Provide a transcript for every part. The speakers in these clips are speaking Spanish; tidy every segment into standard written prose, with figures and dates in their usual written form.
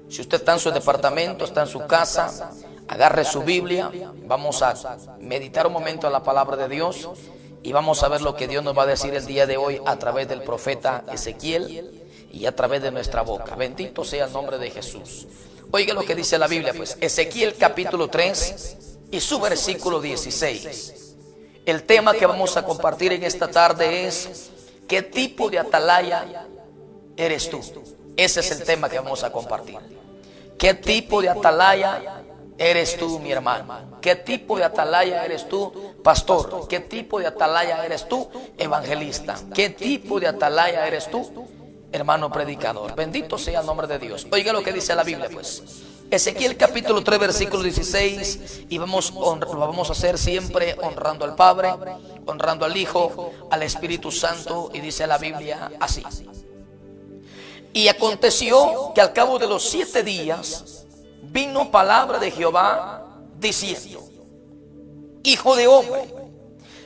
Si usted está en su departamento, está en su casa, agarre su Biblia. Vamos a meditar un momento en la palabra de Dios y vamos a ver lo que Dios nos va a decir el día de hoy a través del profeta Ezequiel y a través de nuestra boca. Bendito sea el nombre de Jesús. Oiga lo que dice la Biblia, pues. Ezequiel capítulo 3 y su versículo 16. El tema que vamos a compartir en esta tarde es: ¿qué tipo de atalaya eres tú? Ese es el tema que vamos a compartir. ¿Qué tipo de atalaya eres tú, mi hermano? ¿Qué tipo de atalaya eres tú, pastor? ¿Qué tipo de atalaya eres tú, evangelista? ¿Qué tipo de atalaya eres tú, hermano predicador? Bendito sea el nombre de Dios. Oiga lo que dice la Biblia, pues. Ezequiel capítulo 3 versículo 16. Y lo vamos a hacer siempre honrando al Padre, honrando al Hijo, al Espíritu Santo. Y dice la Biblia así: y aconteció que al cabo de los 7 días vino palabra de Jehová diciendo: hijo de hombre,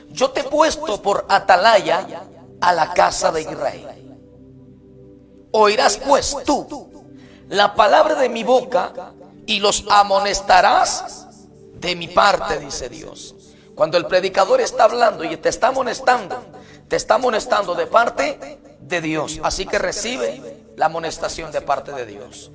yo te he puesto por atalaya a la casa de Israel. Oirás pues tú la palabra de mi boca y los amonestarás de mi parte, dice Dios. Cuando el predicador está hablando y te está amonestando de parte de Dios. Así que recibe la amonestación de parte de Dios.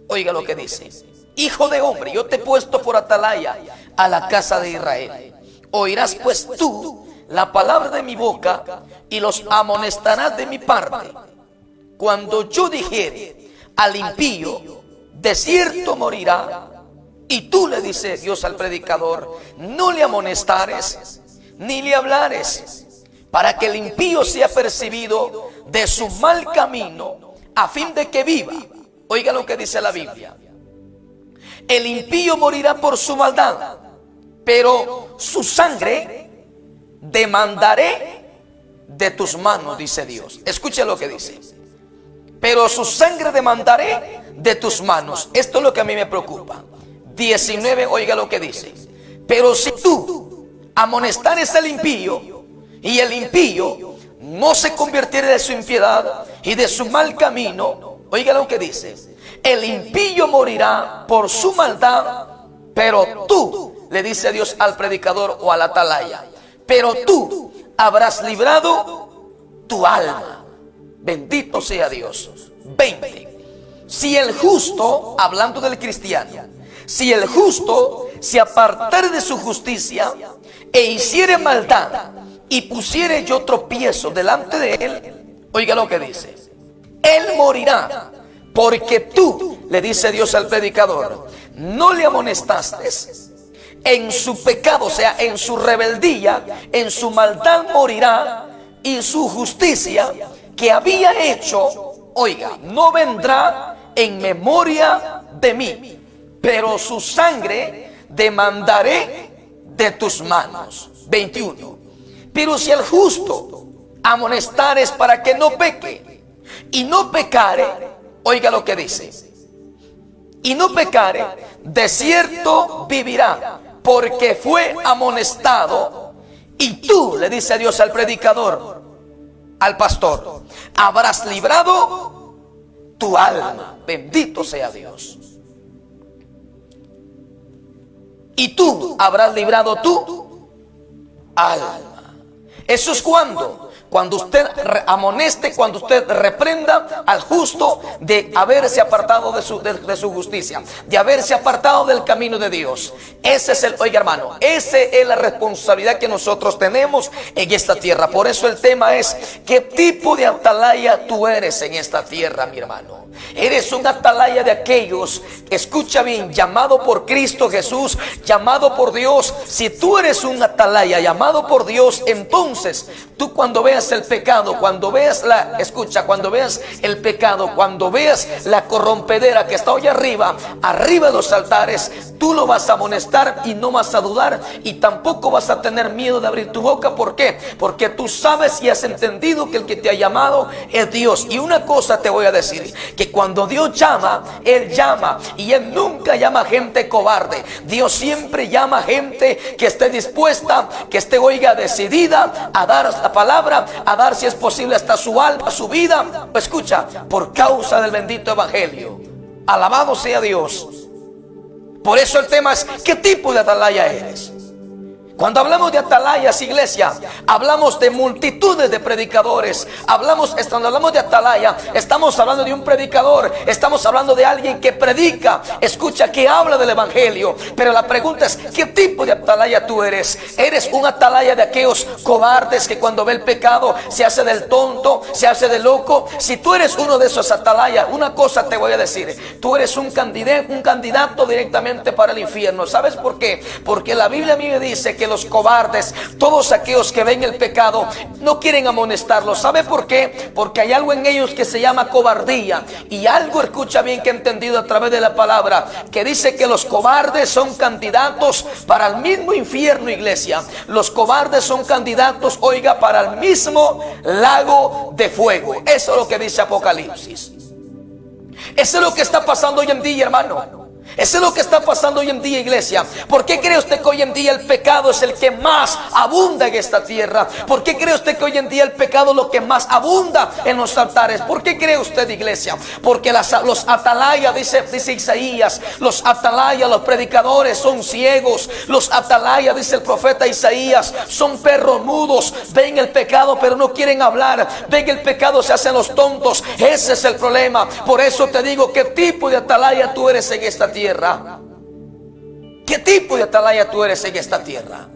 Oiga lo que dice: hijo de hombre, yo te he puesto por atalaya a la casa de Israel. Oirás pues tú la palabra de mi boca y los amonestarás de mi parte. Cuando yo dijere al impío, de cierto morirá, y tú, le dice Dios al predicador, no le amonestares ni le hablares, para que el impío sea percibido de su mal camino, a fin de que viva. Oiga lo que dice la Biblia: el impío morirá por su maldad, pero su sangre demandaré de tus manos, dice Dios. Escuche lo que dice: pero su sangre demandaré de tus manos. Esto es lo que a mí me preocupa. 19, oiga lo que dice: pero si tú amonestares al impío, y el impío no se convirtiere de su impiedad y de su mal camino, oiga lo que dice: el impío morirá por su maldad, pero tú, le dice Dios al predicador o al atalaya, pero tú habrás librado tu alma. Bendito sea Dios. 20. Si el justo, hablando del cristiano, si el justo se apartare de su justicia e hiciere maldad, y pusiere yo tropiezo delante de él, oiga lo que dice: él morirá, porque tú, le dice Dios al predicador, no le amonestaste en su pecado, o sea, en su rebeldía, en su maldad morirá, y su justicia que había hecho, oiga, no vendrá en memoria de mí, pero su sangre demandaré de tus manos. 21. Pero si el justo amonestares para que no peque, y no pecare, oiga lo que dice: y no pecare, de cierto vivirá, porque fue amonestado. Y tú, le dice Dios al predicador, al pastor, habrás librado tu alma. Bendito sea Dios. Y tú habrás librado tu alma. Eso es cuando usted amoneste, cuando usted reprenda al justo de haberse apartado de su justicia, de haberse apartado del camino de Dios. Ese es oiga hermano, esa es la responsabilidad que nosotros tenemos en esta tierra. Por eso el tema es: ¿qué tipo de atalaya tú eres en esta tierra, mi hermano? Eres un atalaya de aquellos, escucha bien, llamado por Cristo Jesús, llamado por Dios. Si tú eres un atalaya llamado por Dios, entonces tú, cuando veas el pecado, cuando veas cuando veas el pecado, cuando veas la corrompedera que está hoy arriba de los altares, tú lo vas a amonestar y no vas a dudar, y tampoco vas a tener miedo de abrir tu boca. ¿Por qué? Porque tú sabes y has entendido que el que te ha llamado es Dios. Y una cosa te voy a decir, que cuando Dios llama, Él llama, y Él nunca llama a gente cobarde. Dios siempre llama a gente que esté dispuesta, que esté, oiga, decidida a dar la palabra, a dar, si es posible, hasta su alma, su vida. Escucha, por causa del bendito evangelio. Alabado sea Dios. Por eso el tema es: ¿qué tipo de atalaya eres? Cuando hablamos de atalayas, iglesia, hablamos de multitudes de predicadores. Cuando hablamos de atalaya, estamos hablando de un predicador. Estamos hablando de alguien que predica, escucha, que habla del evangelio. Pero la pregunta es: ¿qué tipo de atalaya tú eres? ¿Eres un atalaya de aquellos cobardes que cuando ve el pecado se hace del tonto, se hace del loco? Si tú eres uno de esos atalayas, una cosa te voy a decir: tú eres un candidato directamente para el infierno. ¿Sabes por qué? Porque la Biblia a mí me dice que los cobardes, todos aquellos que ven el pecado, no quieren amonestarlos. ¿Sabe por qué? Porque hay algo en ellos que se llama cobardía. Y algo, escucha bien, que he entendido a través de la palabra, que dice que los cobardes son candidatos para el mismo infierno, iglesia. Los cobardes son candidatos, oiga, para el mismo lago de fuego. Eso es lo que dice Apocalipsis. Eso es lo que está pasando hoy en día, hermano. Eso es lo que está pasando hoy en día, iglesia. ¿Por qué cree usted que hoy en día el pecado es el que más abunda en esta tierra? ¿Por qué cree usted que hoy en día el pecado es lo que más abunda en los altares? ¿Por qué cree usted, iglesia? Porque los atalayas, dice Isaías, los atalayas, los predicadores son ciegos. Los atalayas, dice el profeta Isaías, son perros mudos. Ven el pecado pero no quieren hablar. Ven el pecado, se hacen los tontos. Ese es el problema. Por eso te digo: ¿qué tipo de atalaya tú eres en esta tierra? ¿Qué tipo de atalaya tú eres en esta tierra?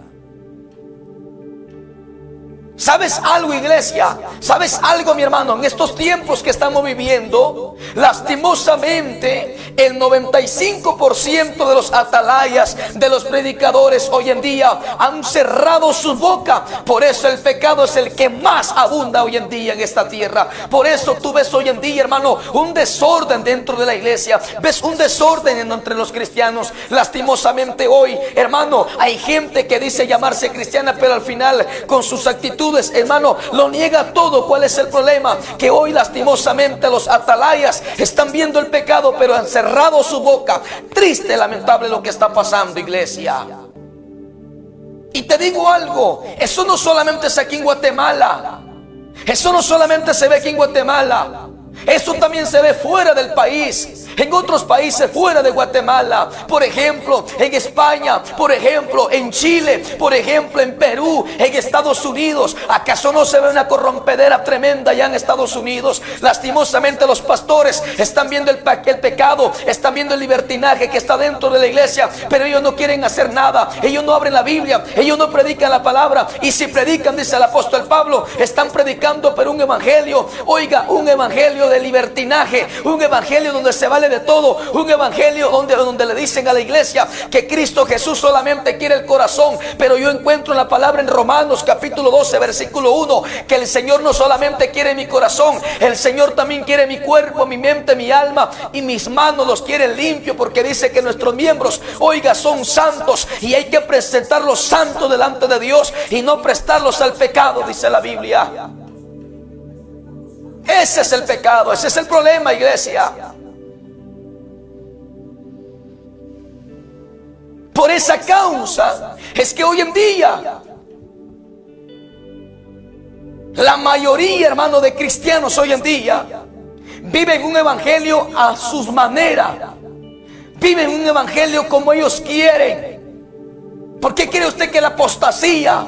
¿Sabes algo, iglesia? ¿Sabes algo, mi hermano? En estos tiempos que estamos viviendo, lastimosamente, el 95% de los atalayas, de los predicadores hoy en día, han cerrado su boca. Por eso el pecado es el que más abunda hoy en día en esta tierra. Por eso tú ves hoy en día, hermano, un desorden dentro de la iglesia. Ves un desorden entre los cristianos. Lastimosamente hoy, hermano, hay gente que dice llamarse cristiana, pero al final, con sus actitudes, hermano, lo niega todo. ¿Cuál es el problema? Que hoy lastimosamente los atalayas están viendo el pecado pero han cerrado su boca. Triste, lamentable lo que está pasando, iglesia. Y te digo algo: eso no solamente es aquí en Guatemala. Eso no solamente se ve aquí en Guatemala. Eso también se ve fuera del país, en otros países fuera de Guatemala. Por ejemplo, en España, por ejemplo, en Chile, por ejemplo, en Perú, en Estados Unidos. ¿Acaso no se ve una corrompedera tremenda allá en Estados Unidos? Lastimosamente los pastores están viendo el pecado, están viendo el libertinaje que está dentro de la iglesia, pero ellos no quieren hacer nada. Ellos no abren la Biblia, ellos no predican la palabra. Y si predican, dice el apóstol Pablo, están predicando pero un evangelio, oiga, un evangelio de libertinaje, un evangelio donde se vale de todo, un evangelio donde le dicen a la iglesia que Cristo Jesús solamente quiere el corazón. Pero yo encuentro en la palabra en Romanos capítulo 12 versículo 1 que el Señor no solamente quiere mi corazón, el Señor también quiere mi cuerpo, mi mente, mi alma y mis manos los quiere limpio, porque dice que nuestros miembros, oiga, son santos y hay que presentarlos santos delante de Dios y no prestarlos al pecado, dice la Biblia. Ese es el pecado, ese es el problema, iglesia. Por esa causa es que hoy en día la mayoría, hermano, de cristianos hoy en día viven un evangelio a sus maneras, viven un evangelio como ellos quieren. ¿Por qué cree usted que la apostasía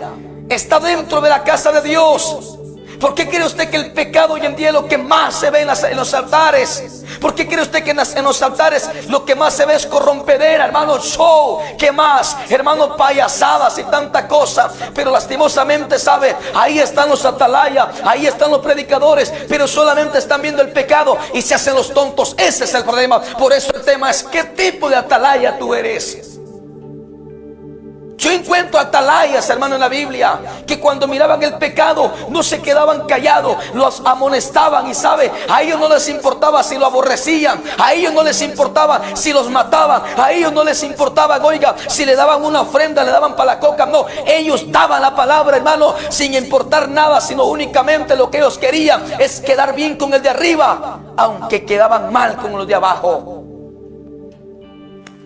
está dentro de la casa de Dios? ¿Por qué cree usted que el pecado hoy en día es lo que más se ve en los altares? ¿Por qué cree usted que en los altares lo que más se ve es corrompedera, hermano, show? ¿Qué más? Hermano, payasadas y tanta cosa. Pero lastimosamente, ¿sabe? Ahí están los atalayas, ahí están los predicadores, pero solamente están viendo el pecado y se hacen los tontos. Ese es el problema. Por eso el tema es: ¿qué tipo de atalaya tú eres? Yo encuentro atalayas, hermano, en la Biblia, que cuando miraban el pecado no se quedaban callados, los amonestaban. Y sabe, a ellos no les importaba si lo aborrecían, a ellos no les importaba si los mataban, a ellos no les importaba, oiga, si le daban una ofrenda, le daban para la coca. No, ellos daban la palabra, hermano, sin importar nada, sino únicamente lo que ellos querían es quedar bien con el de arriba, aunque quedaban mal con los de abajo.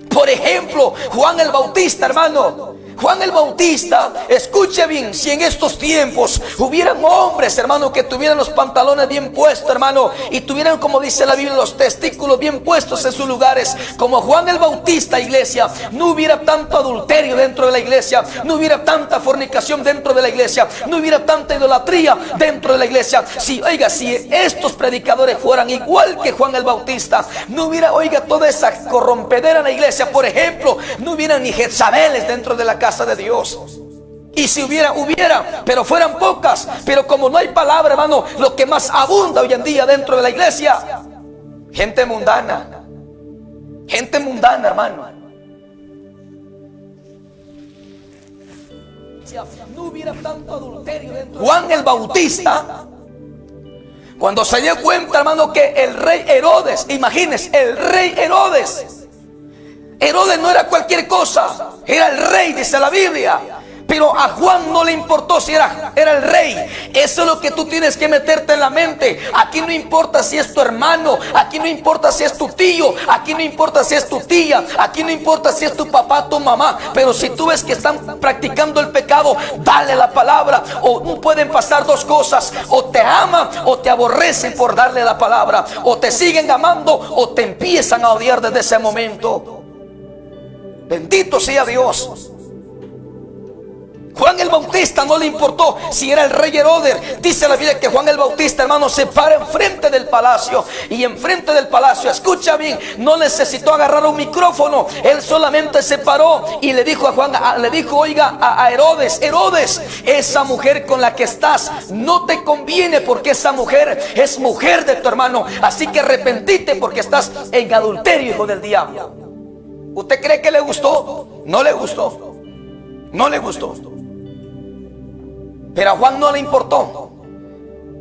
Por ejemplo, Juan el Bautista, hermano, Juan el Bautista, escuche bien, si en estos tiempos hubieran hombres, hermano, que tuvieran los pantalones bien puestos, hermano, y tuvieran, como dice la Biblia, los testículos bien puestos en sus lugares, como Juan el Bautista, iglesia, no hubiera tanto adulterio dentro de la iglesia, no hubiera tanta fornicación dentro de la iglesia, no hubiera tanta idolatría dentro de la iglesia. Si, oiga, si estos predicadores fueran igual que Juan el Bautista, no hubiera, oiga, toda esa corrompedera en la iglesia. Por ejemplo, no hubiera ni Jezabeles dentro de la casa de Dios. Y si hubiera, pero fueran pocas. Pero como no hay palabra, hermano, lo que más abunda hoy en día dentro de la iglesia, gente mundana, hermano. No hubiera tanto adulterio dentro. Juan el Bautista, cuando se dio cuenta, hermano, que el rey Herodes, imagínense, el rey Herodes no era cualquier cosa, era el rey, dice la Biblia. Pero a Juan no le importó si era el rey. Eso es lo que tú tienes que meterte en la mente. Aquí no importa si es tu hermano, aquí no importa si es tu tío, aquí no importa si es tu tía, aquí no importa si es tu papá, tu mamá. Pero si tú ves que están practicando el pecado, dale la palabra. O no pueden pasar dos cosas: o te aman o te aborrecen por darle la palabra. O te siguen amando o te empiezan a odiar desde ese momento. Bendito sea Dios. Juan el Bautista no le importó si era el rey Herodes. Dice la Biblia que Juan el Bautista, hermano, se para enfrente del palacio. Y enfrente del palacio, escucha bien, no necesitó agarrar un micrófono. Él solamente se paró y le dijo a Juan, le dijo, oiga, a Herodes: Herodes, esa mujer con la que estás no te conviene, porque esa mujer es mujer de tu hermano. Así que arrepentite, porque estás en adulterio, hijo del diablo. ¿Usted cree que le gustó? No le gustó. No le gustó. Pero a Juan no le importó.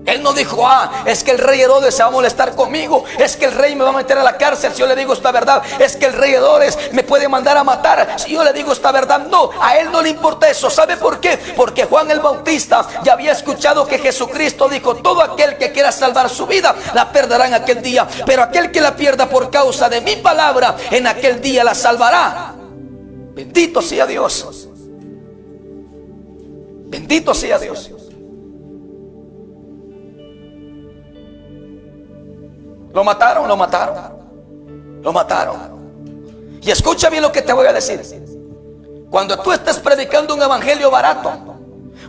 Él no dijo: es que el rey Herodes se va a molestar conmigo, es que el rey me va a meter a la cárcel si yo le digo esta verdad, es que el rey Herodes me puede mandar a matar si yo le digo esta verdad. No, a él no le importa eso. ¿Sabe por qué? Porque Juan el Bautista ya había escuchado que Jesucristo dijo: todo aquel que quiera salvar su vida la perderá en aquel día, pero aquel que la pierda por causa de mi palabra, en aquel día la salvará. Bendito sea Dios. Bendito sea Dios. Lo mataron. Y escucha bien lo que te voy a decir. Cuando tú estés predicando un evangelio barato,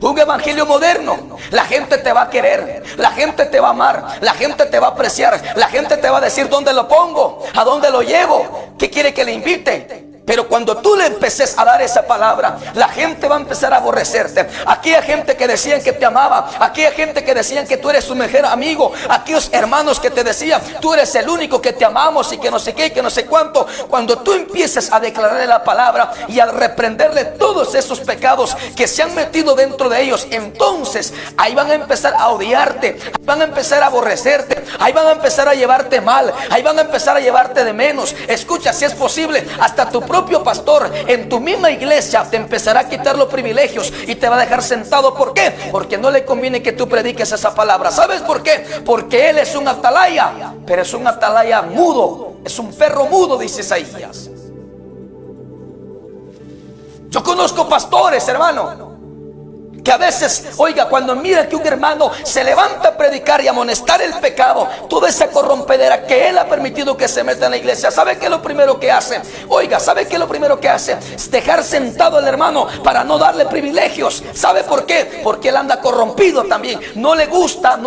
un evangelio moderno, la gente te va a querer, la gente te va a amar, la gente te va a apreciar, la gente te va a decir: ¿dónde lo pongo? ¿A dónde lo llevo? ¿Qué quiere que le invite? Pero cuando tú le empeces a dar esa palabra, la gente va a empezar a aborrecerte. Aquella gente que decían que te amaba, aquella gente que decían que tú eres su mejor amigo, aquellos hermanos que te decían: tú eres el único que te amamos, y que no sé qué, y que no sé cuánto. Cuando tú empieces a declararle la palabra y a reprenderle todos esos pecados que se han metido dentro de ellos, entonces ahí van a empezar a odiarte, ahí van a empezar a aborrecerte, ahí van a empezar a llevarte mal, ahí van a empezar a llevarte de menos. Escucha, si es posible, hasta tu propio pastor en tu misma iglesia te empezará a quitar los privilegios y te va a dejar sentado. ¿Por qué? Porque no le conviene que tú prediques esa palabra. ¿Sabes por qué? Porque él es un atalaya, pero es un atalaya mudo, es un perro mudo, dice Isaías. Yo conozco pastores, hermano, que a veces, oiga, cuando mira que un hermano se levanta a predicar y a amonestar el pecado, toda esa corrompedera que él ha permitido que se meta en la iglesia, ¿sabe qué es lo primero que hace? Oiga, ¿sabe qué es lo primero que hace? Es dejar sentado al hermano para no darle privilegios. ¿Sabe por qué? Porque él anda corrompido también. No le gusta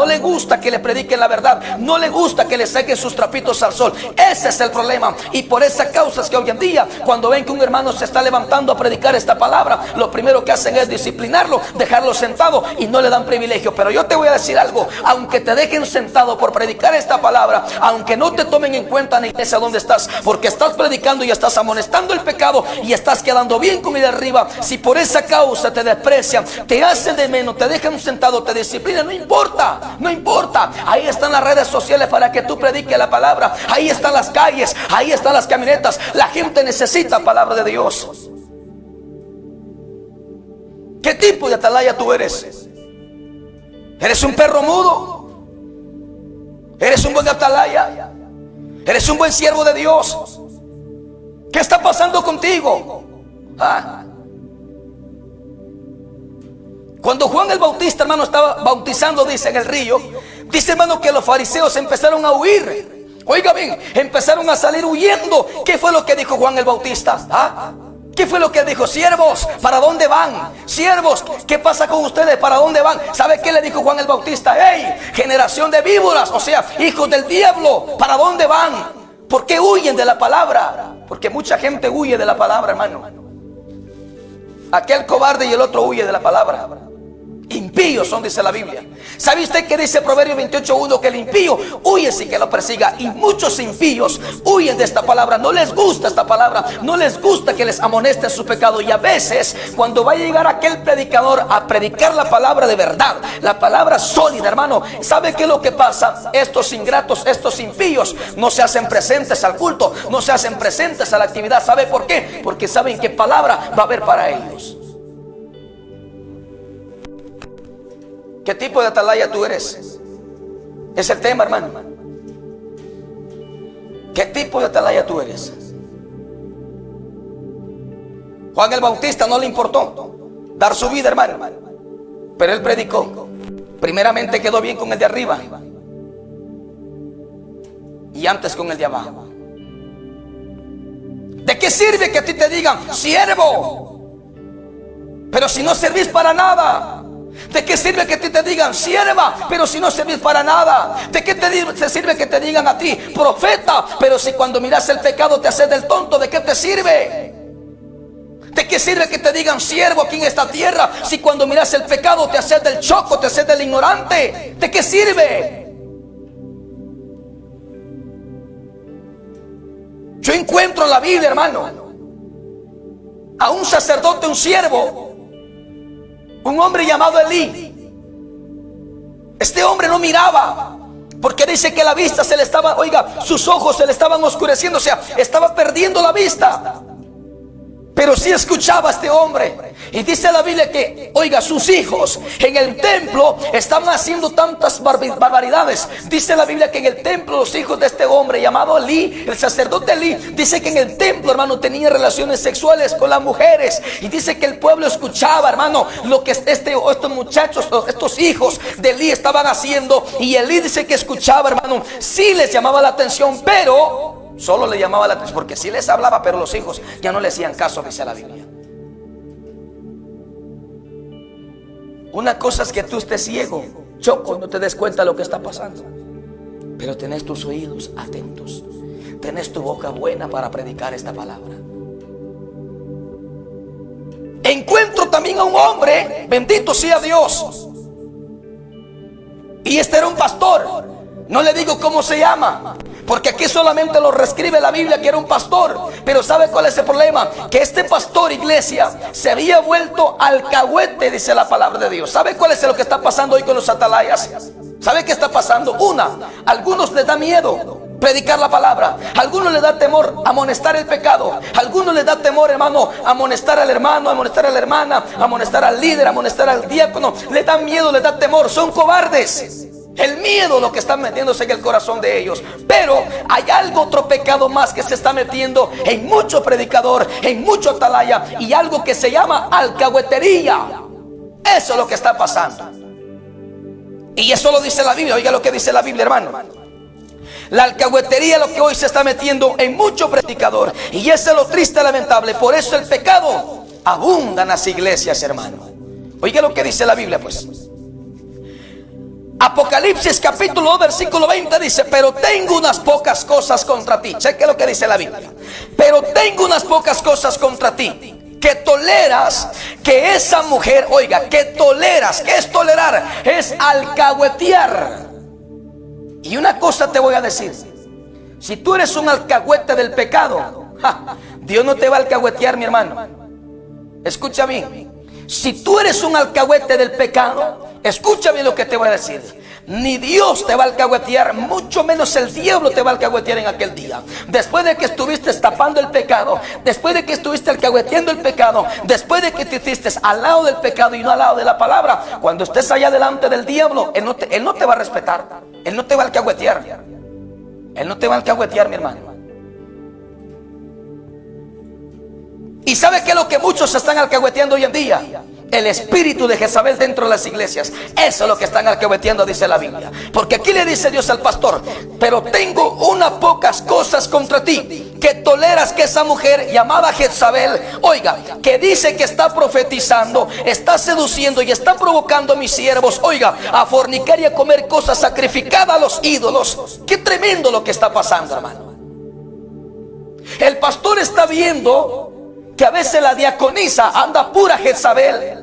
que le prediquen la verdad, no le gusta que le saquen sus trapitos al sol. Ese es el problema. Y por esa causa es que hoy en día, cuando ven que un hermano se está levantando a predicar esta palabra, lo primero que hacen es disciplinarlo, dejarlo sentado, y no le dan privilegio. Pero yo te voy a decir algo: aunque te dejen sentado por predicar esta palabra, aunque no te tomen en cuenta en la iglesia donde estás, porque estás predicando y estás amonestando el pecado y estás quedando bien con el de arriba, si por esa causa te desprecian, te hacen de menos, te dejan sentado, te disciplinan, no importa, no importa. Ahí están las redes sociales para que tú prediques la palabra, ahí están las calles, ahí están las camionetas. La gente necesita palabra de Dios. ¿Qué tipo de atalaya tú eres? ¿Eres un perro mudo? ¿Eres un buen atalaya? ¿Eres un buen siervo de Dios? ¿Qué está pasando contigo? Cuando Juan el Bautista, hermano, estaba bautizando, dice, en el río, dice, hermano, que los fariseos empezaron a huir. Oiga bien, empezaron a salir huyendo. ¿Qué fue lo que dijo Juan el Bautista? ¿Ah? ¿Qué fue lo que dijo? Siervos, ¿para dónde van? Siervos, ¿qué pasa con ustedes? ¿Para dónde van? ¿Sabe qué le dijo Juan el Bautista? ¡Hey, generación de víboras! O sea, hijos del diablo, ¿para dónde van? ¿Por qué huyen de la palabra? Porque mucha gente huye de la palabra, hermano. Aquel cobarde y el otro huye de la palabra. Impíos son, dice la Biblia. ¿Sabe usted que dice Proverbios 28:1? Que el impío huye sin que lo persiga. Y muchos impíos huyen de esta palabra. No les gusta esta palabra. No les gusta que les amoneste su pecado. Y a veces, cuando va a llegar aquel predicador a predicar la palabra de verdad, la palabra sólida, hermano, ¿sabe qué es lo que pasa? Estos ingratos, estos impíos no se hacen presentes al culto, no se hacen presentes a la actividad. ¿Sabe por qué? Porque saben qué palabra va a haber para ellos. ¿Qué tipo de atalaya tú eres? Es el tema, hermano. ¿Qué tipo de atalaya tú eres? Juan el Bautista no le importó dar su vida, hermano, pero él predicó. Primeramente quedó bien con el de arriba y antes con el de abajo. ¿De qué sirve que a ti te digan siervo, pero si no servís para nada? ¿De qué sirve que a ti te digan sierva, pero si no servís para nada? ¿De qué te sirve que te digan a ti profeta, pero si cuando miras el pecado te haces del tonto? ¿De qué te sirve? ¿De qué sirve que te digan siervo aquí en esta tierra, si cuando miras el pecado te haces del choco, te haces del ignorante? ¿De qué sirve? Yo encuentro en la Biblia, hermano, a un sacerdote, un siervo, un hombre llamado Elí. Este hombre no miraba, porque dice que la vista se le estaba, oiga, sus ojos se le estaban oscureciendo, o sea, estaba perdiendo la vista. Pero sí escuchaba a este hombre. Y dice la Biblia que, oiga, sus hijos en el templo estaban haciendo tantas barbaridades. Dice la Biblia que en el templo los hijos de este hombre llamado Elí, el sacerdote Elí, dice que en el templo, hermano, tenía relaciones sexuales con las mujeres. Y dice que el pueblo escuchaba, hermano, lo que estos muchachos, estos hijos de Elí estaban haciendo. Y Elí dice que escuchaba, hermano, sí les llamaba la atención, pero solo le llamaba la atención, porque sí les hablaba, pero los hijos ya no le hacían caso, dice la Biblia. Una cosa es que tú estés ciego, choco, y no te des cuenta de lo que está pasando, pero tenés tus oídos atentos, tenés tu boca buena para predicar esta palabra. Encuentro también a un hombre, bendito sea Dios, y este era un pastor. No le digo cómo se llama, porque aquí solamente lo reescribe la Biblia que era un pastor. Pero ¿sabe cuál es el problema? Que este pastor, iglesia, se había vuelto alcahuete, dice la palabra de Dios. ¿Sabe cuál es lo que está pasando hoy con los atalayas? ¿Sabe qué está pasando? A algunos les da miedo predicar la palabra. A algunos les da temor amonestar el pecado. A algunos les da temor, hermano, amonestar al hermano, amonestar a la hermana, amonestar al líder, amonestar al diácono. Les da miedo, les da temor, son cobardes. El miedo lo que está metiéndose en el corazón de ellos. Pero hay algo, otro pecado más que se está metiendo en mucho predicador, en mucho atalaya, y algo que se llama alcahuetería. Eso es lo que está pasando. Y eso lo dice la Biblia. Oiga lo que dice la Biblia, hermano. La alcahuetería es lo que hoy se está metiendo en mucho predicador. Y eso es lo triste y lamentable. Por eso el pecado abunda en las iglesias, hermano. Oiga lo que dice la Biblia, pues. Apocalipsis capítulo 2 versículo 20 dice: pero tengo unas pocas cosas contra ti. Cheque lo que dice la Biblia. Pero tengo unas pocas cosas contra ti, que toleras que esa mujer, oiga, que toleras, ¿qué es tolerar? Es alcahuetear. Y una cosa te voy a decir: si tú eres un alcahuete del pecado, Dios no te va a alcahuetear, mi hermano. Escucha bien. Si tú eres un alcahuete del pecado, escucha bien lo que te voy a decir. Ni Dios te va a alcahuetear, mucho menos el diablo te va a alcahuetear en aquel día. Después de que estuviste tapando el pecado, después de que estuviste alcahueteando el pecado, después de que te hiciste al lado del pecado y no al lado de la palabra, cuando estés allá delante del diablo, él no te va a respetar, él no te va a alcahuetear. Él no te va a alcahuetear, mi hermano. ¿Y sabe qué es lo que muchos están alcahueteando hoy en día? el espíritu de Jezabel dentro de las iglesias. Eso es lo que están alcahueteando, dice la Biblia. Porque aquí le dice Dios al pastor: pero tengo unas pocas cosas contra ti, que toleras que esa mujer llamada Jezabel, oiga, que dice que está profetizando, está seduciendo y está provocando a mis siervos, oiga, a fornicar y a comer cosas sacrificadas a los ídolos. Qué tremendo lo que está pasando, hermano. El pastor está viendo que a veces la diaconisa anda pura Jezabel,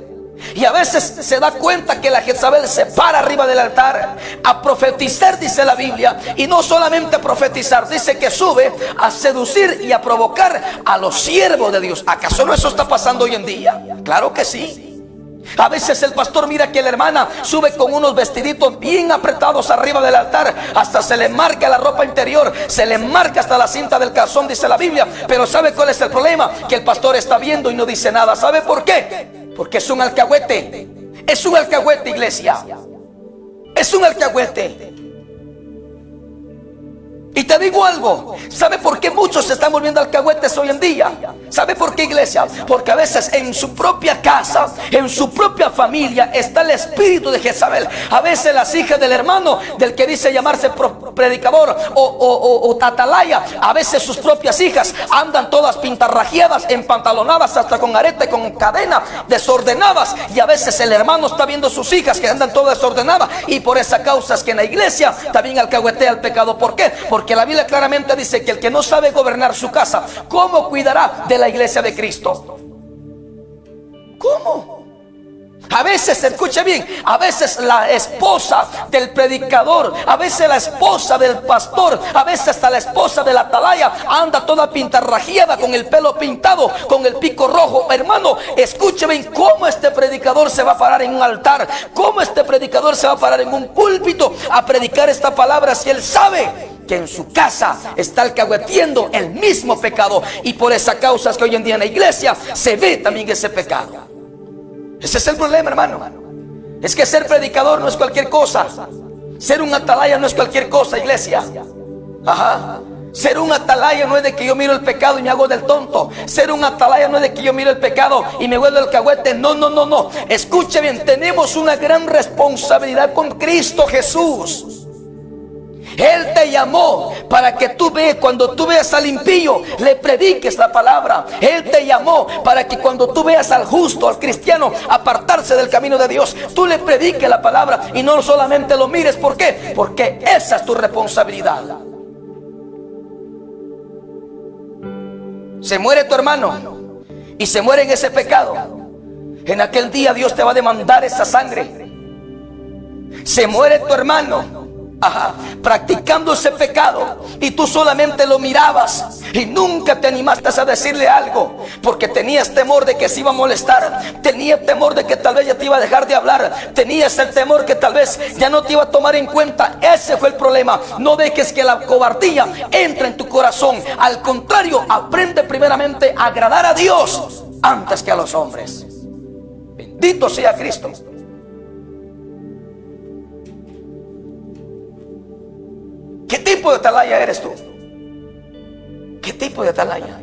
y a veces se da cuenta que la Jezabel se para arriba del altar a profetizar, dice la Biblia. Y no solamente a profetizar, dice que sube a seducir y a provocar a los siervos de Dios. ¿Acaso no eso está pasando hoy en día? Claro que sí. A veces el pastor mira que la hermana sube con unos vestiditos bien apretados arriba del altar, hasta se le marca la ropa interior, se le marca hasta la cinta del calzón, dice la Biblia. Pero ¿sabe cuál es el problema? Que el pastor está viendo y no dice nada. ¿Sabe por qué? Porque es un alcahuete. Es un alcahuete, iglesia. Es un alcahuete. Y te digo algo, ¿sabe por qué muchos se están volviendo alcahuetes hoy en día? ¿Sabe por qué, iglesia? Porque a veces en su propia casa, en su propia familia, está el espíritu de Jezabel. A veces las hijas del hermano, del que dice llamarse predicador o atalaya, a veces sus propias hijas andan todas pintarrajeadas, empantalonadas, hasta con arete, con cadena, desordenadas. Y a veces el hermano está viendo sus hijas que andan todas desordenadas, y por esa causa es que en la iglesia también alcahuetea el pecado. ¿Por qué? Porque la Biblia claramente dice que el que no sabe gobernar su casa, ¿cómo cuidará de la iglesia de Cristo? ¿Cómo? A veces, escuche bien, a veces la esposa del predicador, a veces la esposa del pastor, a veces hasta la esposa de la atalaya anda toda pintarrajeada, con el pelo pintado, con el pico rojo. Hermano, escuche bien, cómo este predicador se va a parar en un altar, cómo este predicador se va a parar en un púlpito a predicar esta palabra, si él sabe que en su casa está alcahueteando el mismo pecado. Y por esa causa es que hoy en día en la iglesia se ve también ese pecado. Ese es el problema, hermano. Es que ser predicador no es cualquier cosa. Ser un atalaya no es cualquier cosa, iglesia. Ajá. Ser un atalaya no es de que yo miro el pecado y me hago del tonto. Ser un atalaya no es de que yo miro el pecado y me vuelvo el alcahuete. No, no, no, no. Escuche bien, tenemos una gran responsabilidad con Cristo Jesús. Él te llamó para que tú veas, cuando tú veas al impío, le prediques la palabra. Él te llamó para que cuando tú veas al justo, al cristiano, apartarse del camino de Dios, tú le prediques la palabra y no solamente lo mires. ¿Por qué? Porque esa es tu responsabilidad. Se muere tu hermano y se muere en ese pecado. En aquel día Dios te va a demandar esa sangre. Se muere tu hermano, practicando ese pecado, y tú solamente lo mirabas y nunca te animaste a decirle algo, porque tenías temor de que se iba a molestar, tenías temor de que tal vez ya te iba a dejar de hablar, tenías el temor que tal vez ya no te iba a tomar en cuenta. Ese fue el problema. No dejes que la cobardía entre en tu corazón. Al contrario, aprende primeramente a agradar a Dios antes que a los hombres. Bendito sea Cristo. ¿Qué tipo de atalaya eres tú? ¿Qué tipo de atalaya?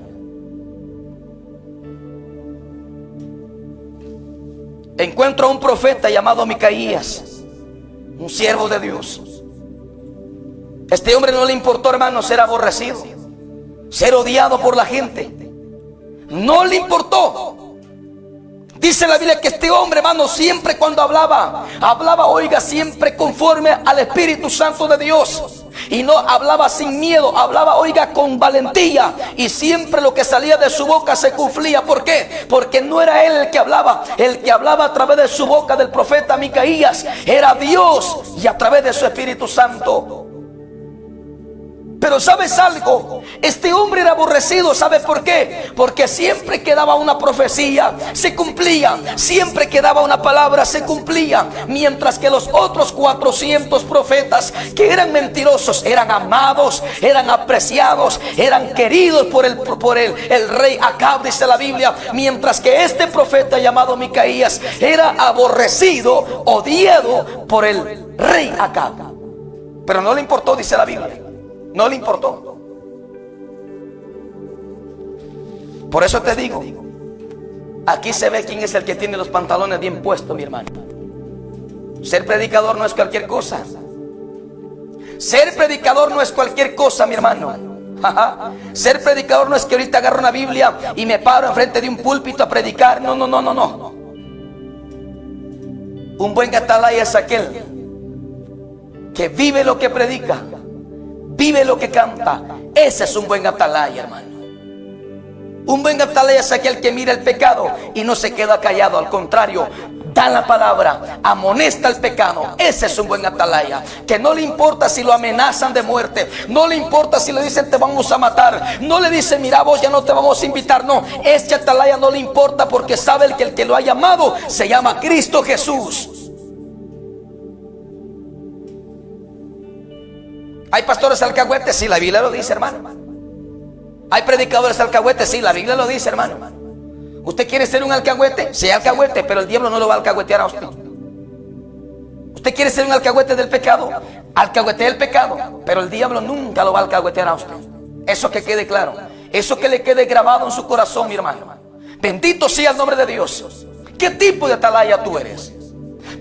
Encuentro a un profeta llamado Micaías, un siervo de Dios. Este hombre no le importó, hermano, ser aborrecido, ser odiado por la gente. No le importó. Dice la Biblia que este hombre, hermano, siempre cuando hablaba, oiga, siempre conforme al Espíritu Santo de Dios. Y no hablaba sin miedo, hablaba, oiga, con valentía. Y siempre lo que salía de su boca se cumplía. ¿Por qué? Porque no era él el que hablaba. El que hablaba a través de su boca, del profeta Micaías, era Dios, y a través de su Espíritu Santo. Pero ¿sabes algo? Este hombre era aborrecido. ¿Sabes por qué? Porque siempre que daba una profecía, se cumplía. Siempre que daba una palabra, se cumplía. Mientras que los otros 400 profetas, que eran mentirosos, eran amados, eran apreciados, eran queridos por el rey Acab, dice la Biblia. Mientras que este profeta llamado Micaías era aborrecido, odiado por el rey Acab. Pero no le importó, dice la Biblia. No le importó. Por eso te digo, Aquí se ve quién es el que tiene los pantalones bien puestos, mi hermano. Ser predicador no es cualquier cosa. Ser predicador no es cualquier cosa, mi hermano. Ser predicador no es que ahorita agarro una Biblia y me paro enfrente de un púlpito a predicar. No, no, no, no, no. Un buen atalaya es aquel que vive lo que predica, vive lo que canta. Ese es un buen atalaya, hermano. Un buen atalaya es aquel que mira el pecado y no se queda callado. Al contrario, da la palabra, amonesta el pecado. Ese es un buen atalaya, que no le importa si lo amenazan de muerte, no le importa si le dicen te vamos a matar, no le dicen mira vos ya no te vamos a invitar. No, este atalaya no le importa, porque sabe que el que lo ha llamado se llama Cristo Jesús. ¿Hay pastores alcahuetes? Sí, la Biblia lo dice, hermano. ¿Hay predicadores alcahuetes? Sí, la Biblia lo dice, hermano. ¿Usted quiere ser un alcahuete? Sea alcahuete, pero el diablo no lo va a alcahuetear a usted. ¿Usted quiere ser un alcahuete del pecado? Alcahuete del pecado, pero el diablo nunca lo va a alcahuetear a usted. Eso que quede claro, eso que le quede grabado en su corazón, mi hermano. Bendito sea el nombre de Dios. ¿Qué tipo de atalaya tú eres?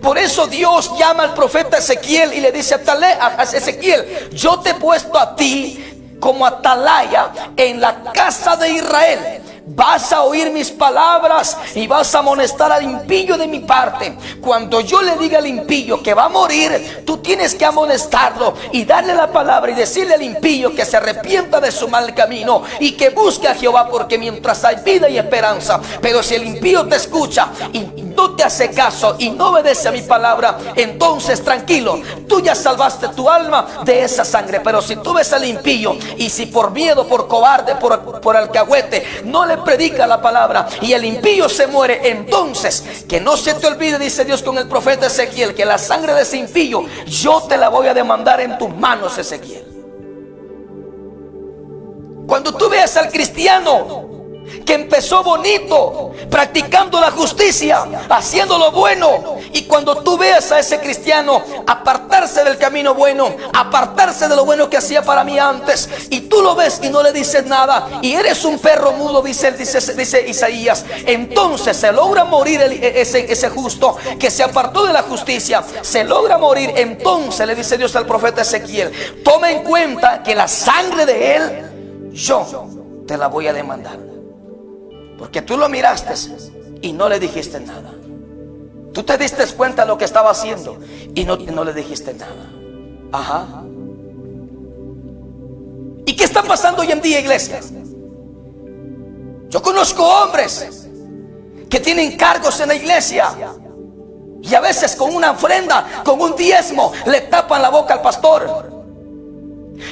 Por eso Dios llama al profeta Ezequiel y le dice a Ezequiel: yo te he puesto a ti como atalaya en la casa de Israel. Vas a oír mis palabras y vas a amonestar al impío de mi parte. Cuando yo le diga al impío que va a morir, tú tienes que amonestarlo y darle la palabra y decirle al impío que se arrepienta de su mal camino y que busque a Jehová, porque mientras hay vida y esperanza. Pero si el impío te escucha y no te hace caso y no obedece a mi palabra, entonces tranquilo, tú ya salvaste tu alma de esa sangre. Pero si tú ves al impío y si por miedo, por cobarde, por alcahuete no le predica la palabra y el impío se muere, entonces que no se te olvide, dice Dios con el profeta Ezequiel, que la sangre de ese impío yo te la voy a demandar en tus manos, Ezequiel. Cuando tú veas al cristiano que empezó bonito, practicando la justicia, haciendo lo bueno, y cuando tú veas a ese cristiano apartarse del camino bueno, apartarse de lo bueno que hacía para mí antes, y tú lo ves y no le dices nada, y eres un perro mudo, dice Isaías, entonces se logra morir ese justo que se apartó de la justicia, se logra morir. Entonces le dice Dios al profeta Ezequiel: toma en cuenta que la sangre de él yo te la voy a demandar, porque tú lo miraste y no le dijiste nada. Tú te diste cuenta de lo que estaba haciendo y no le dijiste nada. Ajá. ¿Y qué está pasando hoy en día, iglesia? Yo conozco hombres que tienen cargos en la iglesia y a veces con una ofrenda, con un diezmo, le tapan la boca al pastor.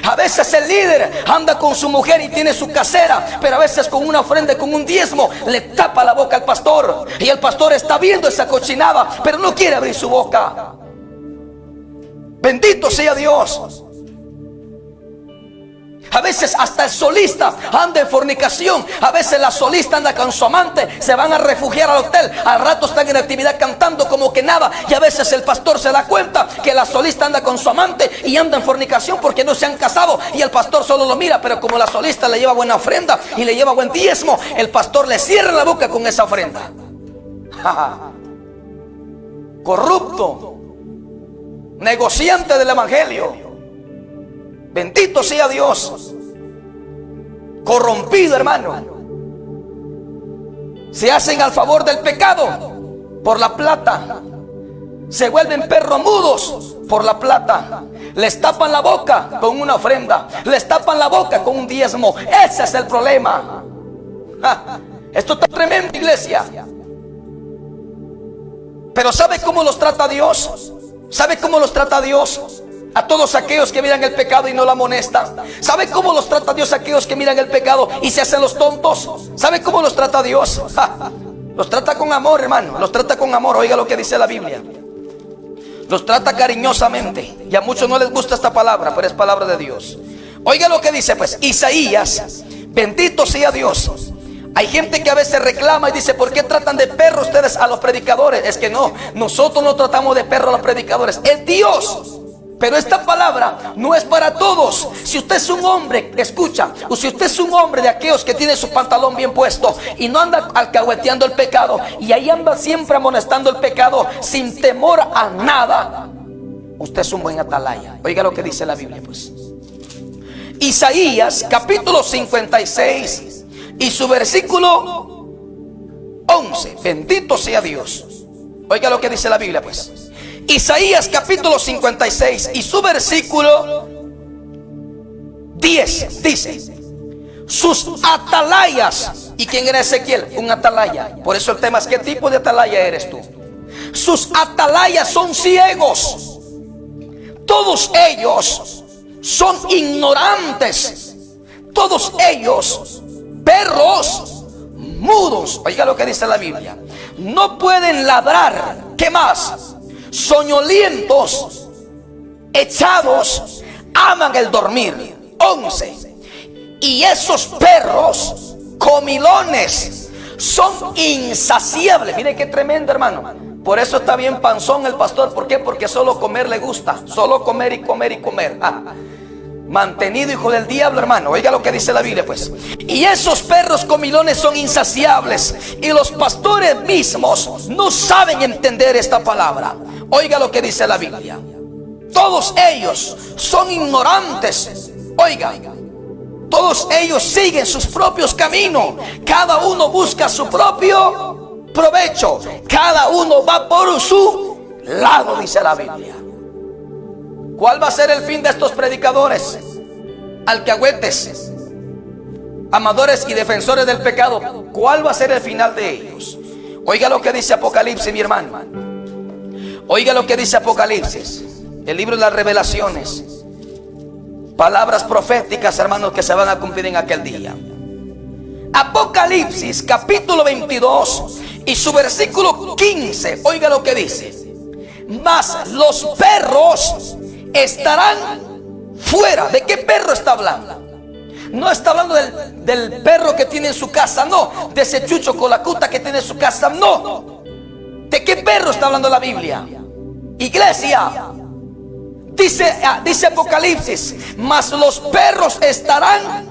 A veces el líder anda con su mujer y tiene su casera, pero a veces con una ofrenda, con un diezmo, le tapa la boca al pastor. Y el pastor está viendo esa cochinada, pero no quiere abrir su boca. Bendito sea Dios. A veces hasta el solista anda en fornicación. A veces la solista anda con su amante, se van a refugiar al hotel, al rato están en actividad cantando como que nada. Y a veces el pastor se da cuenta que la solista anda con su amante y anda en fornicación porque no se han casado, y el pastor solo lo mira. Pero como la solista le lleva buena ofrenda y le lleva buen diezmo, el pastor le cierra la boca con esa ofrenda. Corrupto, negociante del evangelio. Bendito sea Dios. Corrompido, hermano. Se hacen al favor del pecado por la plata. Se vuelven perros mudos por la plata. Les tapan la boca con una ofrenda, les tapan la boca con un diezmo. Ese es el problema. Esto está tremendo, iglesia. Pero ¿sabe cómo los trata Dios? ¿Sabe cómo los trata Dios? A todos aquellos que miran el pecado y no lo amonestan. ¿Sabe cómo los trata Dios a aquellos que miran el pecado y se hacen los tontos? ¿Sabe cómo los trata Dios? Los trata con amor, hermano. Los trata con amor. Oiga lo que dice la Biblia. Los trata cariñosamente. Y a muchos no les gusta esta palabra, pero es palabra de Dios. Oiga lo que dice pues Isaías. Bendito sea Dios. Hay gente que a veces reclama y dice: ¿por qué tratan de perro ustedes a los predicadores? Es que no, nosotros no tratamos de perro a los predicadores. Es Dios Pero esta palabra no es para todos. Si usted es un hombre, escucha, o si usted es un hombre de aquellos que tiene su pantalón bien puesto y no anda alcahueteando el pecado, y ahí anda siempre amonestando el pecado sin temor a nada, usted es un buen atalaya. Oiga lo que dice la Biblia, pues. Isaías capítulo 56 y su versículo 11. Bendito sea Dios. Oiga lo que dice la Biblia, pues. Isaías capítulo 56 y su versículo 10 dice: sus atalayas. ¿Y quién era Ezequiel? Un atalaya. Por eso el tema es: ¿qué tipo de atalaya eres tú? Sus atalayas son ciegos. Todos ellos son ignorantes. Todos ellos perros mudos. Oiga lo que dice la Biblia. No pueden ladrar. ¿Qué más? Soñolientos, echados, aman el dormir. 11. Y esos perros comilones son insaciables. Mire qué tremendo, hermano. Por eso está bien panzón el pastor. ¿Por qué? Porque solo comer le gusta. Solo comer y comer y comer. Mantenido hijo del diablo, hermano. Oiga lo que dice la Biblia, pues. Y esos perros comilones son insaciables, y los pastores mismos no saben entender esta palabra. Oiga lo que dice la Biblia. Todos ellos son ignorantes. Oiga, todos ellos siguen sus propios caminos. Cada uno busca su propio provecho. Cada uno va por su lado, dice la Biblia. ¿Cuál va a ser el fin de estos predicadores? Alcahuetes, amadores y defensores del pecado. ¿Cuál va a ser el final de ellos? Oiga lo que dice Apocalipsis, mi hermano. Oiga lo que dice Apocalipsis, el libro de las revelaciones. Palabras proféticas, hermanos, que se van a cumplir en aquel día. Apocalipsis capítulo 22 y su versículo 15. Oiga lo que dice: mas los perros estarán fuera. ¿De qué perro está hablando? No está hablando del perro que tiene en su casa, no. De ese chucho con la cuta que tiene en su casa, no. ¿De qué perro está hablando la Biblia? Iglesia, dice Apocalipsis: mas los perros estarán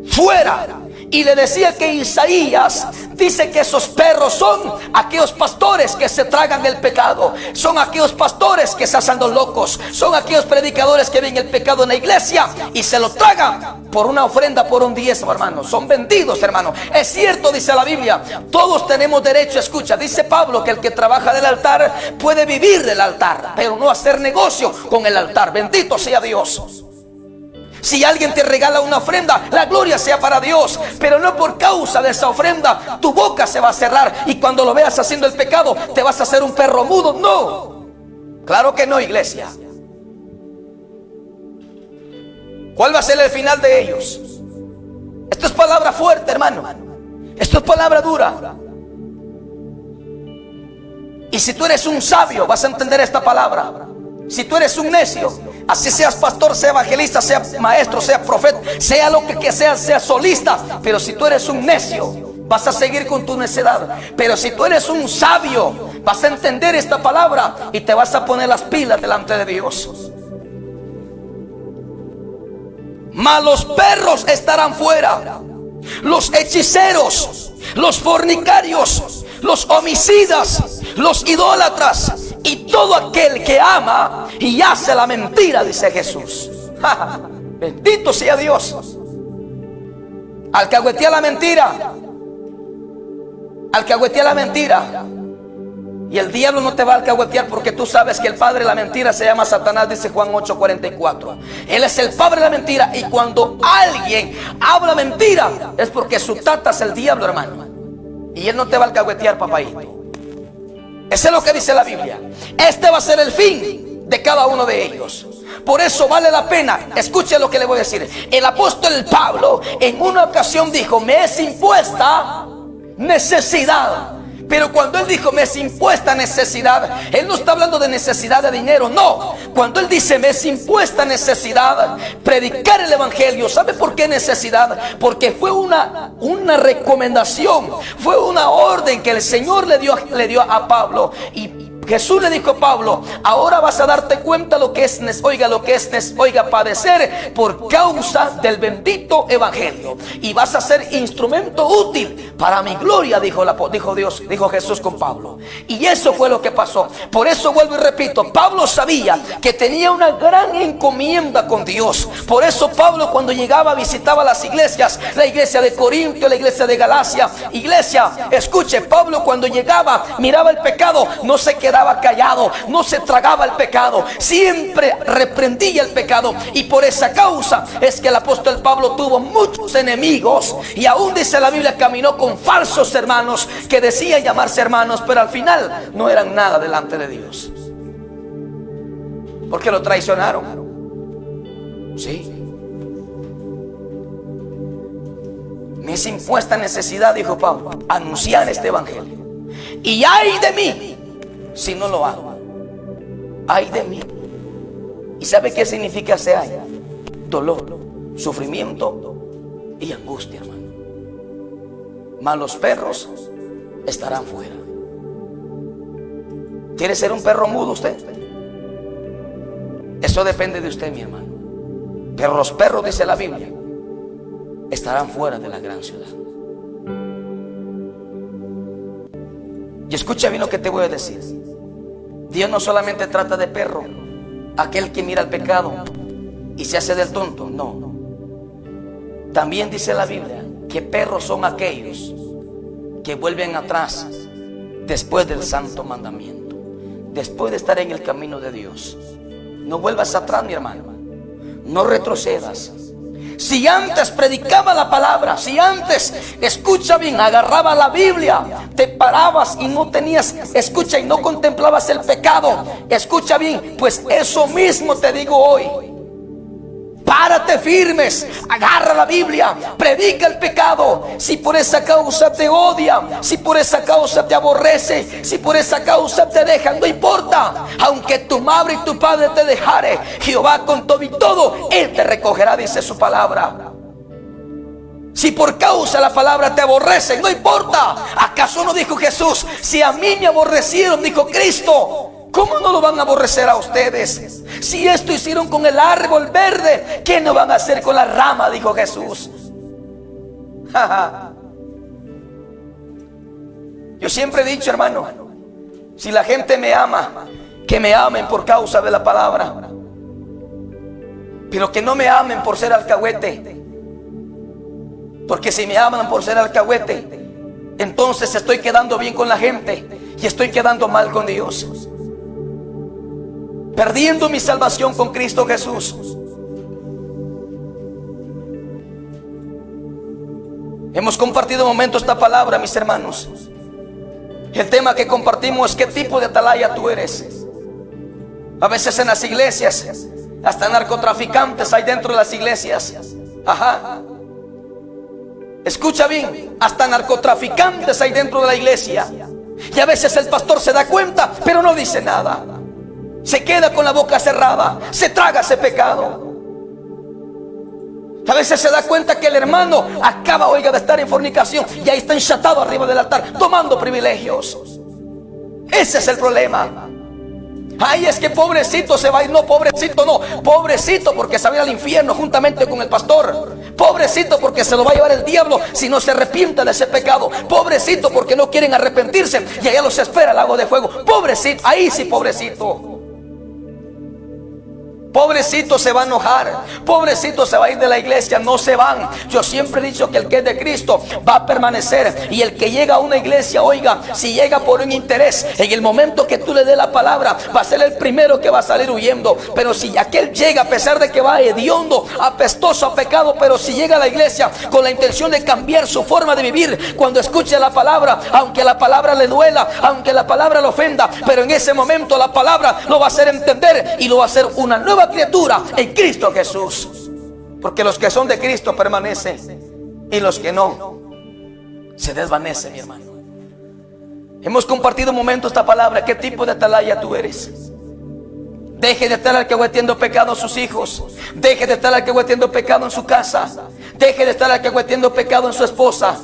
fuera. Y le decía que Isaías dice que esos perros son aquellos pastores que se tragan el pecado. Son aquellos pastores que se hacen los locos. Son aquellos predicadores que ven el pecado en la iglesia y se lo tragan por una ofrenda, por un diezmo, hermano. Son vendidos, hermano. Es cierto, dice la Biblia, todos tenemos derecho. Escucha, dice Pablo que el que trabaja del altar puede vivir del altar, pero no hacer negocio con el altar. Bendito sea Dios. Si alguien te regala una ofrenda, la gloria sea para Dios, pero no por causa de esa ofrenda tu boca se va a cerrar y cuando lo veas haciendo el pecado te vas a hacer un perro mudo. No, claro que no, iglesia. ¿Cuál va a ser el final de ellos? Esto es palabra fuerte, hermano. Esto es palabra dura. Y si tú eres un sabio, vas a entender esta palabra. Si tú eres un necio, así seas pastor, sea evangelista, sea maestro, sea profeta, sea lo que seas, sea solista, pero si tú eres un necio, vas a seguir con tu necedad. Pero si tú eres un sabio, vas a entender esta palabra y te vas a poner las pilas delante de Dios. Mas los perros estarán fuera, los hechiceros, los fornicarios, los homicidas, los idólatras y todo aquel que ama y hace la mentira, dice Jesús. Bendito sea Dios. Alcahuetea la mentira. Alcahuetea la mentira. Y el diablo no te va a alcahuetear porque tú sabes que el padre de la mentira se llama Satanás, dice Juan 8:44. Él es el padre de la mentira. Y cuando alguien habla mentira es porque su tata es el diablo, hermano. Y él no te va a alcahuetear, papaito. Eso es lo que dice la Biblia. Este va a ser el fin de cada uno de ellos. Por eso vale la pena. Escuche lo que le voy a decir. El apóstol Pablo en una ocasión dijo: me es impuesta necesidad. Pero cuando él dijo me es impuesta necesidad, él no está hablando de necesidad de dinero, no. Cuando él dice me es impuesta necesidad, predicar el evangelio. ¿Sabe por qué necesidad? Porque fue una recomendación, fue una orden que el Señor le dio a Pablo. Y Jesús le dijo a Pablo: ahora vas a darte cuenta lo que es, padecer por causa del bendito evangelio, y vas a ser instrumento útil para mi gloria, dijo Jesús con Pablo. Y eso fue lo que pasó. Por eso vuelvo y repito, Pablo sabía que tenía una gran encomienda con Dios. Por eso Pablo, cuando llegaba, visitaba las iglesias, la iglesia de Corintio, la iglesia de Galacia. Iglesia, escuche, Pablo cuando llegaba, miraba el pecado, no se quedaba callado, no se tragaba el pecado, siempre reprendía el pecado. Y por esa causa es que el apóstol Pablo tuvo muchos enemigos, y aún dice la Biblia, caminó con falsos hermanos que decían llamarse hermanos, pero al final no eran nada delante de Dios, porque lo traicionaron. Sí, me es impuesta necesidad, dijo Pablo, anunciar este evangelio, y ay de mí si no lo hago. Ay de mí. ¿Y sabe qué significa ese ay? Dolor, sufrimiento y angustia, hermano. Mas los perros estarán fuera. ¿Quiere ser un perro mudo usted? Eso depende de usted, mi hermano. Pero los perros, dice la Biblia, estarán fuera de la gran ciudad. Y escucha bien lo que te voy a decir. Dios no solamente trata de perro, aquel que mira el pecado y se hace del tonto. No. También dice la Biblia que perros son aquellos que vuelven atrás después del santo mandamiento, después de estar en el camino de Dios. No vuelvas atrás, mi hermano. No retrocedas. Si antes predicaba la palabra, si antes, escucha bien, agarraba la Biblia, te parabas y no tenías, escucha, y no contemplabas el pecado, escucha bien, pues eso mismo te digo hoy. Párate firmes, agarra la Biblia, predica el pecado. Si por esa causa te odia, si por esa causa te aborrece, si por esa causa te dejan, no importa. Aunque tu madre y tu padre te dejare, Jehová con todo y todo, Él te recogerá, dice su palabra. Si por causa de la palabra te aborrecen, no importa. ¿Acaso no dijo Jesús: si a mí me aborrecieron, dijo Cristo, ¿cómo no lo van a aborrecer a ustedes? Si esto hicieron con el árbol verde, ¿qué no van a hacer con la rama? Dijo Jesús. Yo siempre he dicho, hermano, si la gente me ama, que me amen por causa de la palabra, pero que no me amen por ser alcahuete. Porque si me aman por ser alcahuete, entonces estoy quedando bien con la gente y estoy quedando mal con Dios, perdiendo mi salvación con Cristo Jesús. Hemos compartido un momento esta palabra, mis hermanos. El tema que compartimos es: ¿qué tipo de atalaya tú eres? A veces en las iglesias, hasta narcotraficantes hay dentro de las iglesias. Escucha bien, hasta narcotraficantes hay dentro de la iglesia. Y a veces el pastor se da cuenta, pero no dice nada. Se queda con la boca cerrada, se traga ese pecado. A veces se da cuenta que el hermano acaba, de estar en fornicación, y ahí está enchatado arriba del altar, tomando privilegios. Ese es el problema. Ay, es que pobrecito se va a ir. No, pobrecito no. Pobrecito porque se va a ir al infierno juntamente con el pastor. Pobrecito porque se lo va a llevar el diablo si no se arrepienta de ese pecado. Pobrecito porque no quieren arrepentirse y allá los espera el lago de fuego. Pobrecito, ahí sí, pobrecito. Pobrecito se va a enojar, pobrecito se va a ir de la iglesia. No se van. Yo siempre he dicho que el que es de Cristo va a permanecer. Y el que llega a una iglesia, si llega por un interés, en el momento que tú le des la palabra, va a ser el primero que va a salir huyendo. Pero si aquel llega, a pesar de que va hediondo, apestoso a pecado, pero si llega a la iglesia con la intención de cambiar su forma de vivir, cuando escuche la palabra, aunque la palabra le duela, aunque la palabra le ofenda, pero en ese momento la palabra lo va a hacer entender y lo va a hacer una nueva criatura en Cristo Jesús. Porque los que son de Cristo permanecen y los que no se desvanecen, mi hermano. Hemos compartido un momento esta palabra. ¿Qué tipo de atalaya tú eres? Deje de estar alcahueteando pecado en sus hijos. Deje de estar alcahueteando pecado en su casa. Deje de estar alcahueteando pecado en su esposa.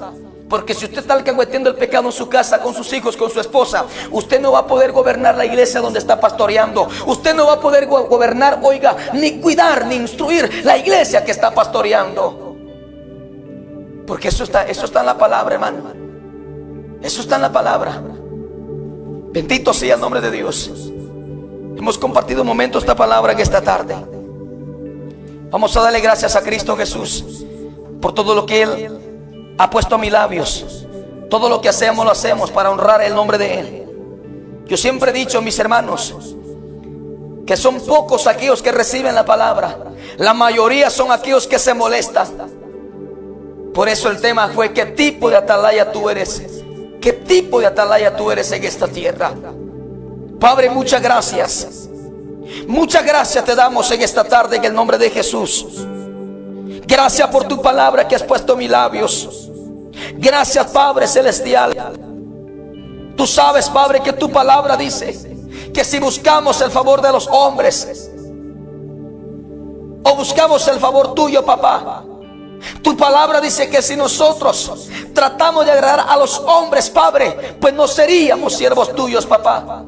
Porque si usted está alcahueteando el pecado en su casa, con sus hijos, con su esposa, usted no va a poder gobernar la iglesia donde está pastoreando. Usted no va a poder gobernar, oiga, ni cuidar, ni instruir la iglesia que está pastoreando. Porque eso está en la palabra, hermano. Eso está en la palabra. Bendito sea el nombre de Dios. Hemos compartido un momento esta palabra en esta tarde. Vamos a darle gracias a Cristo Jesús por todo lo que Él ha puesto a mis labios. Todo lo que hacemos lo hacemos para honrar el nombre de Él. Yo siempre he dicho, mis hermanos, que son pocos aquellos que reciben la palabra. La mayoría son aquellos que se molestan. Por eso el tema fue: ¿qué tipo de atalaya tú eres? ¿Qué tipo de atalaya tú eres en esta tierra? Padre, muchas gracias. Muchas gracias te damos en esta tarde en el nombre de Jesús. Gracias por tu palabra que has puesto en mis labios. Gracias, Padre Celestial. Tú sabes, Padre, que tu palabra dice que si buscamos el favor de los hombres o buscamos el favor tuyo, papá, tu palabra dice que si nosotros tratamos de agradar a los hombres, Padre, pues no seríamos siervos tuyos, papá.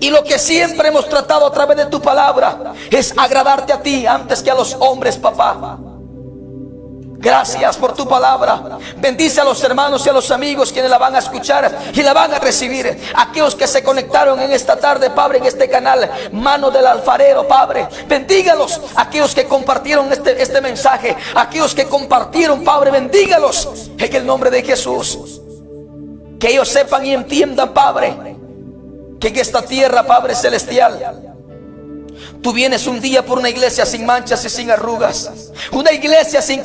Y lo que siempre hemos tratado a través de tu palabra es agradarte a ti antes que a los hombres, papá. Gracias por tu palabra. Bendice a los hermanos y a los amigos quienes la van a escuchar y la van a recibir. Aquellos que se conectaron en esta tarde, Padre, en este canal, Mano del Alfarero, Padre, bendígalos. Aquellos que compartieron este mensaje, aquellos que compartieron, Padre, bendígalos en el nombre de Jesús. Que ellos sepan y entiendan, Padre, que en esta tierra, Padre Celestial, tú vienes un día por una iglesia sin manchas y sin arrugas. Una iglesia sin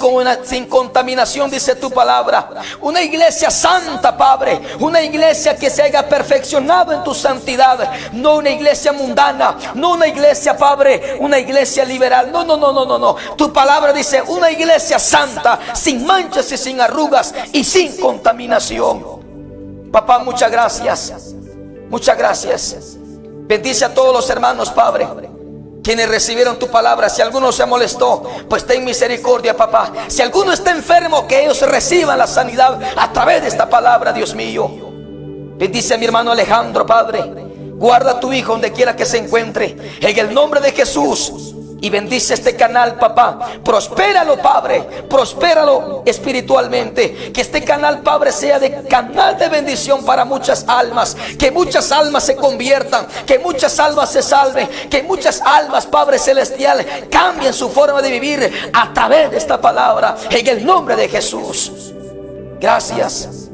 contaminación, dice tu palabra. Una iglesia santa, Padre. Una iglesia que se haya perfeccionado en tu santidad. No una iglesia mundana. No una iglesia, Padre, una iglesia liberal. No. Tu palabra dice una iglesia santa, sin manchas y sin arrugas y sin contaminación. Papá, muchas gracias. Muchas gracias. Bendice a todos los hermanos, Padre, quienes recibieron tu palabra. Si alguno se molestó, pues ten misericordia, papá. Si alguno está enfermo, que ellos reciban la sanidad a través de esta palabra, Dios mío. Bendice a mi hermano Alejandro, Padre. Guarda a tu hijo donde quiera que se encuentre, en el nombre de Jesús. Y bendice este canal, papá. Prospéralo, Padre. Prospéralo espiritualmente. Que este canal, Padre, sea de canal de bendición para muchas almas. Que muchas almas se conviertan. Que muchas almas se salven. Que muchas almas, Padre Celestial, cambien su forma de vivir a través de esta palabra. En el nombre de Jesús. Gracias.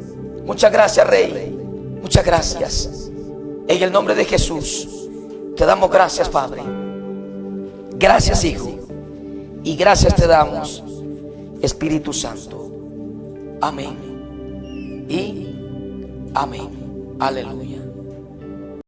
Muchas gracias, Rey. Muchas gracias. En el nombre de Jesús te damos gracias, Padre. Gracias, Hijo, y gracias te damos, Espíritu Santo. Amén y amén. Aleluya.